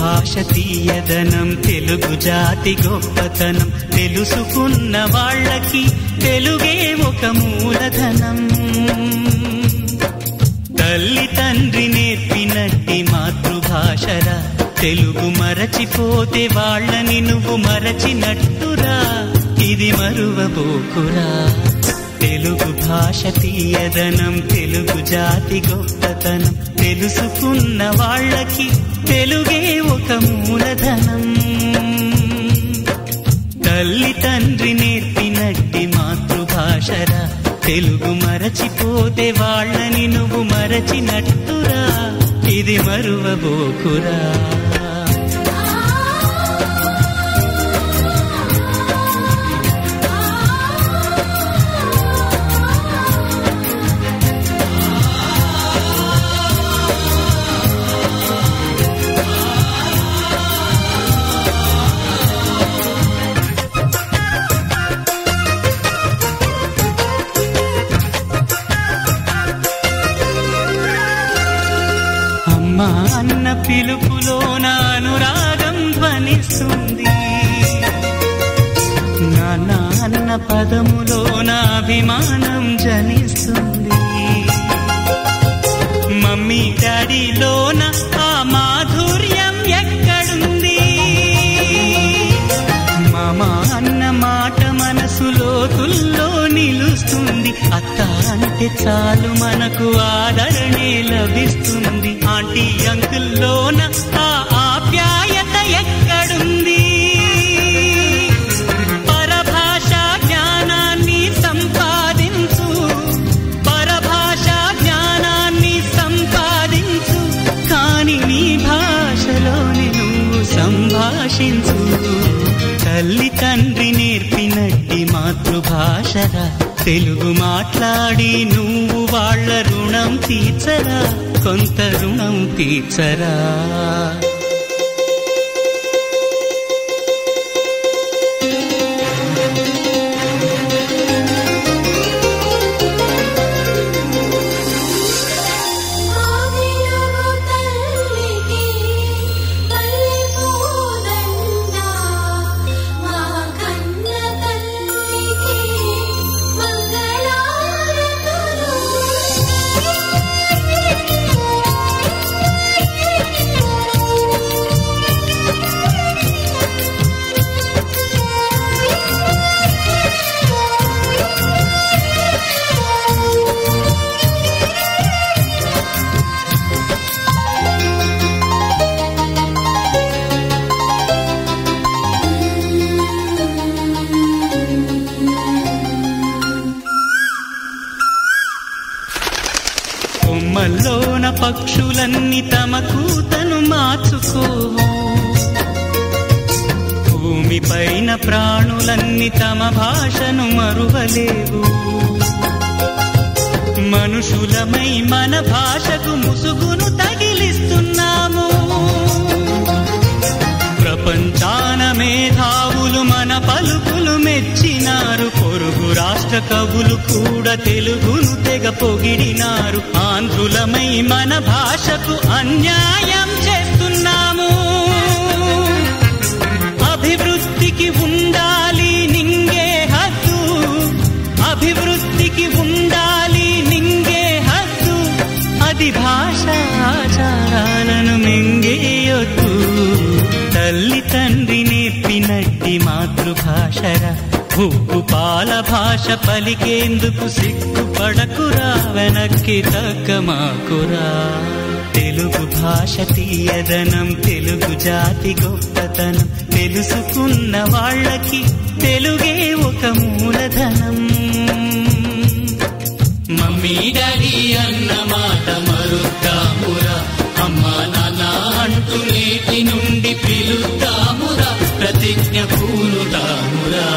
భాష తీయదనం తెలుగు జాతి గొప్పతనం తెలుసుకున్న వాళ్ళకి తెలుగే ఒక మూలధనం. తల్లి తండ్రి నేర్పినట్టి మాతృభాషరా తెలుగు మరచిపోతే వాళ్ళని నువ్వు మరచినట్టురా ఇది మరువబోకురా. తెలుగు భాష తీయదనం తెలుగు జాతి గొప్పతనం తెలుసుకున్న వాళ్ళకి తెలుగే ఒక మూలధనం. తల్లి తండ్రి నేర్పినట్టి మాతృభాషరా తెలుగు మరచిపోతే వాళ్ళని నువ్వు మరచినట్టురా ఇది మరువబోకురా. అమ్మా అన్న పిలుపులోన అనురాగం ధ్వనిస్తుంది, నాన్న అన్న పదములోన అభిమానం జనిస్తుంది, మమ్మీ డాడీలోన ఆ మాధుర్యం ఎక్కడుంది, మామ అన్న మాట మనసులో తుల్లో నిలుస్తుంది, అత్త అంటే చాలు మనకు ఆదరణే లభిస్తుంది, ఆంటీ అంకుల్లోన ఆ ఆప్యాయత ఎక్కడుంది. పరభాషా జ్ఞానాన్ని సంపాదించు, పరభాషా జ్ఞానాన్ని సంపాదించు, కాని నీ భాషలోని నువ్వు సంభాషించు. తల్లి తండ్రి నేర్పినట్టి మాతృభాషరా తెలుగు మాట్లాడి నువ్వు వాళ్ళ రుణం తీర్చరా, కొంత రుణం తీర్చరా. కొమ్మల్లోన పక్షులన్నీ తమ కూతను మార్చుకోవు, భూమి పైన ప్రాణులన్నీ తమ భాషను మరువలేవు, మనుషులమై మన భాషకు ముసుగును తగిలిస్తున్నాము, ప్రపంచాన మేధావులు మన పలుకులు మెచ్చినారు, పొరుగు రాష్ట్ర కవులు కూడా తెలుగును తెగ పొగిడినారు, ఆంధ్రులమై మన భాషకు అన్యాయం చేస్తున్నాము. అభివృద్ధికి ఉండాలి నింగే హద్దు, అభివృద్ధికి ఉండాలి నింగే హద్దు, అది భాష ఆచారాలను మింగేయొద్దు. తల్లి తండ్రి నేర్పినట్టి మాతృభాషరా ఉప్పు పాల భాష పలికేందుకు సిగ్గుపడకురా, వెనక్కి తగ్గమాకురా. తెలుగు భాష తీయదనం తెలుగు జాతి గొప్పతనం తెలుసుకున్న వాళ్ళకి తెలుగే ఒక మూలధనం. మమ్మీ డాడీ అన్న మాట మరుద్దామురా, అమ్మా నాన్న అంటూ నేటి నుండి పిలుద్దామురా, ప్రతిజ్ఞ పూనుదామురా.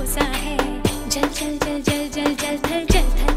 भरोसा है जल जल जल जल जल जल थल जल थल